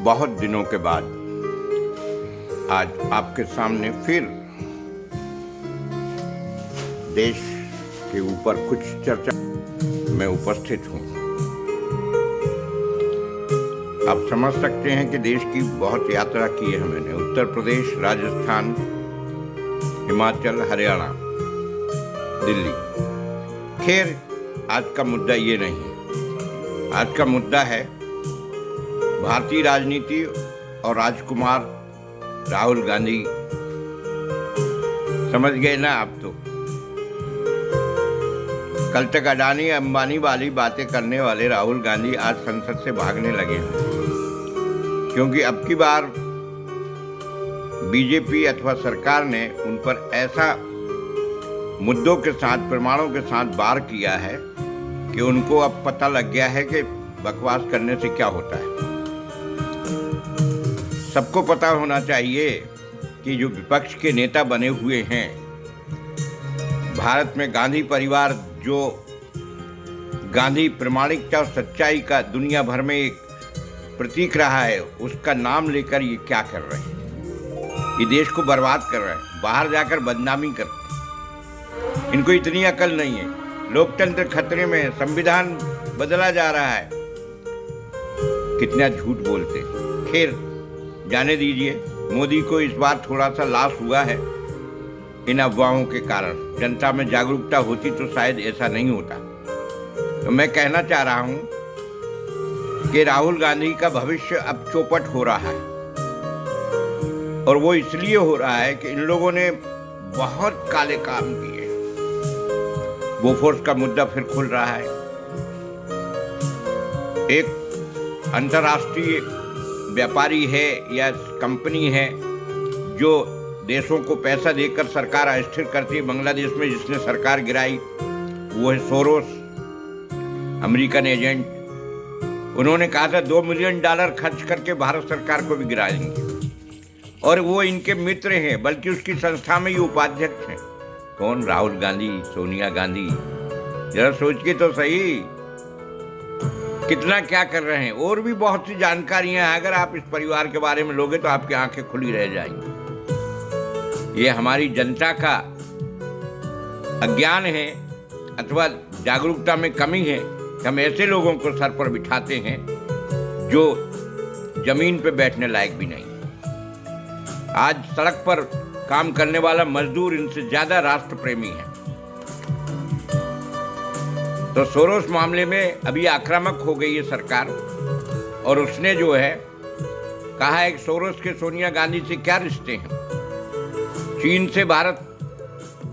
बहुत दिनों के बाद आज आपके सामने फिर देश के ऊपर कुछ चर्चा में उपस्थित हूँ। आप समझ सकते हैं कि देश की बहुत यात्रा की है मैंने, उत्तर प्रदेश, राजस्थान, हिमाचल, हरियाणा, दिल्ली। खैर, आज का मुद्दा ये नहीं है। आज का मुद्दा है भारतीय राजनीति और राजकुमार राहुल गांधी। समझ गए ना आप? तो कल तक अडानी अंबानी वाली बातें करने वाले राहुल गांधी आज संसद से भागने लगे हैं, क्योंकि अब की बार बीजेपी अथवा सरकार ने उन पर ऐसा मुद्दों के साथ, प्रमाणों के साथ वार किया है कि उनको अब पता लग गया है कि बकवास करने से क्या होता है। सबको पता होना चाहिए कि जो विपक्ष के नेता बने हुए हैं, भारत में गांधी परिवार जो गांधी प्रामाणिकता और सच्चाई का दुनिया भर में एक प्रतीक रहा है, उसका नाम लेकर ये क्या कर रहे हैं? ये देश को बर्बाद कर रहे हैं, बाहर जाकर बदनामी करते हैं। इनको इतनी अकल नहीं है। लोकतंत्र खतरे में है, संविधान बदला जा रहा है, कितना झूठ बोलते हैं। खैर, जाने दीजिए। मोदी को इस बार थोड़ा सा लॉस हुआ है इन अफवाहों के कारण। जनता में जागरूकता होती तो शायद ऐसा नहीं होता। तो मैं कहना चाह रहा हूं कि राहुल गांधी का भविष्य अब चौपट हो रहा है, और वो इसलिए हो रहा है कि इन लोगों ने बहुत काले काम किए। बोफोर्स का मुद्दा फिर खुल रहा है। एक अंतर्राष्ट्रीय व्यापारी है या कंपनी है जो देशों को पैसा देकर सरकार अस्थिर करती है। बांग्लादेश में जिसने सरकार गिराई वो है सोरोस, अमेरिकन एजेंट। उन्होंने कहा था $2 मिलियन खर्च करके भारत सरकार को भी गिरा देंगे, और वो इनके मित्र हैं, बल्कि उसकी संस्था में ये उपाध्यक्ष हैं। कौन? राहुल गांधी, सोनिया गांधी। जरा सोच के तो सही कितना क्या कर रहे हैं। और भी बहुत सी जानकारियां हैं, अगर आप इस परिवार के बारे में लोगे तो आपकी आंखें खुली रह जाएंगी। ये हमारी जनता का अज्ञान है अथवा जागरूकता में कमी है कि हम ऐसे लोगों को सर पर बिठाते हैं जो जमीन पे बैठने लायक भी नहीं। आज सड़क पर काम करने वाला मजदूर इनसे ज्यादा राष्ट्र प्रेमी है। तो सोरोस मामले में अभी आक्रामक हो गई है सरकार, और उसने जो है कहा है कि सोरोस के सोनिया गांधी से क्या रिश्ते हैं, चीन से भारत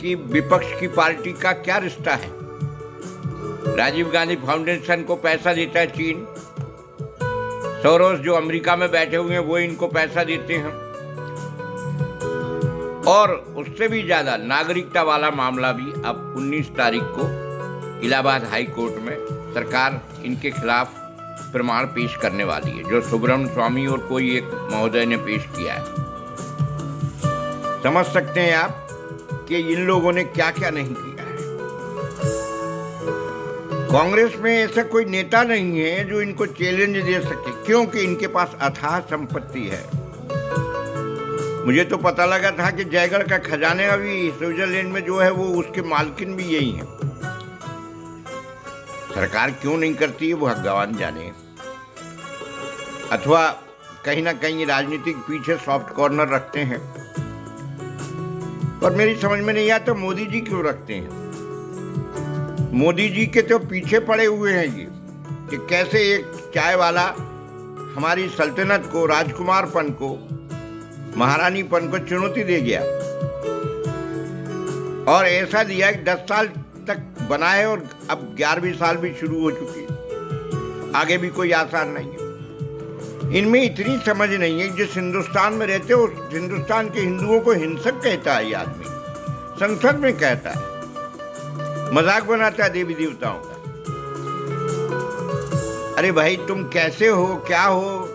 की विपक्ष की पार्टी का क्या रिश्ता है। राजीव गांधी फाउंडेशन को पैसा देता है चीन, सोरोस जो अमेरिका में बैठे हुए हैं वो इनको पैसा देते हैं। और उससे भी ज्यादा नागरिकता वाला मामला भी अब 19 तारीख को इलाहाबाद हाई कोर्ट में सरकार इनके खिलाफ प्रमाण पेश करने वाली है, जो सुब्रमण्यम स्वामी और कोई एक महोदय ने पेश किया है। समझ सकते हैं आप कि इन लोगों ने क्या क्या नहीं किया है। कांग्रेस में ऐसा कोई नेता नहीं है जो इनको चैलेंज दे सके, क्योंकि इनके पास अथाह संपत्ति है। मुझे तो पता लगा था कि जयगढ़ का खजाना भी स्विट्जरलैंड में जो है वो उसके मालकिन भी यही है। सरकार क्यों नहीं करती है वो भगवान जाने, अथवा कहीं ना कहीं राजनीतिक पीछे सॉफ्ट कॉर्नर रखते हैं। पर मेरी समझ में नहीं आता मोदी जी क्यों रखते हैं। मोदी जी के तो पीछे पड़े हुए हैं ये, कि कैसे एक चाय वाला हमारी सल्तनत को, राजकुमारपन को, महारानीपन को चुनौती दे गया, और ऐसा दिया कि 10 साल तक बनाए और अब 11वीं साल भी शुरू हो चुकी है। आगे भी कोई आसान नहीं है। इनमें इतनी समझ नहीं है। जिस हिंदुस्तान में रहते हो, उस हिंदुस्तान के हिंदुओं को हिंसक कहता है ये आदमी, संसद में कहता है, मजाक बनाता है देवी देवताओं का। अरे भाई, तुम कैसे हो, क्या हो,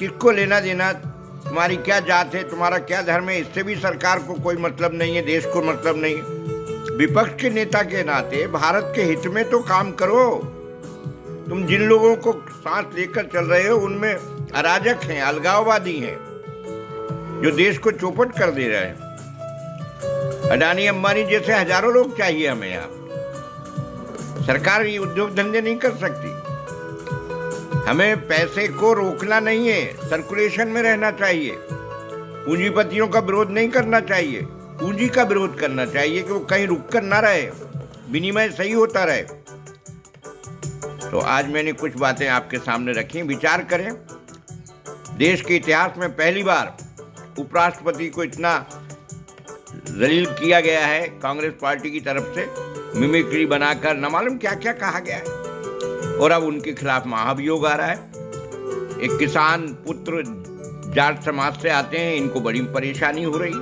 किसको लेना देना, तुम्हारी क्या जात है, तुम्हारा क्या धर्म है, इससे भी सरकार को कोई मतलब नहीं है, देश को मतलब नहीं है। विपक्ष के नेता के नाते भारत के हित में तो काम करो। तुम जिन लोगों को साथ लेकर चल रहे हो उनमें अराजक हैं, अलगाववादी हैं, जो देश को चौपट कर दे रहे हैं। अडानी अंबानी जैसे हजारों लोग चाहिए हमें यहाँ। सरकार ये उद्योग धंधे नहीं कर सकती। हमें पैसे को रोकना नहीं है, सर्कुलेशन में रहना चाहिए। पूंजीपतियों का विरोध नहीं करना चाहिए, पूंजी का विरोध करना चाहिए कि वो कहीं रुक कर ना रहे, विनिमय सही होता रहे। तो आज मैंने कुछ बातें आपके सामने रखी, विचार करें। देश के इतिहास में पहली बार उपराष्ट्रपति को इतना जलील किया गया है कांग्रेस पार्टी की तरफ से, मिमिक्री बनाकर न मालूम क्या क्या कहा गया है, और अब उनके खिलाफ महाभियोग आ रहा है। एक किसान पुत्र जाट समाज से आते हैं, इनको बड़ी परेशानी हो रही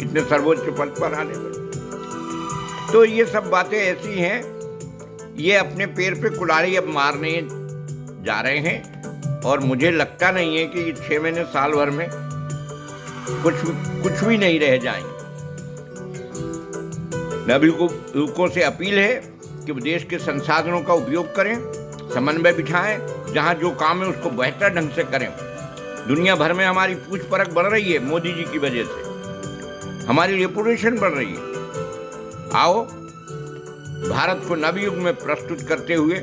इतने सर्वोच्च पद पर आने पर। तो ये सब बातें ऐसी हैं, ये अपने पैर पे कुल्हाड़ी अब मारने जा रहे हैं, और मुझे लगता नहीं है कि 6 महीने साल भर में कुछ भी नहीं रह जाएंगे। नागरिकों से अपील है कि वो देश के संसाधनों का उपयोग करें, समन्वय बिठाएं, जहां जो काम है उसको बेहतर ढंग से करें। दुनिया भर में हमारी पूछ परख बढ़ रही है, मोदी जी की वजह से हमारी रेपुटेशन बढ़ रही है। आओ भारत को नवयुग में प्रस्तुत करते हुए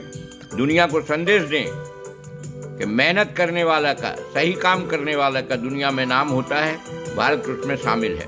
दुनिया को संदेश दें कि मेहनत करने वाला का, सही काम करने वाला का दुनिया में नाम होता है, भारत उसमें शामिल है।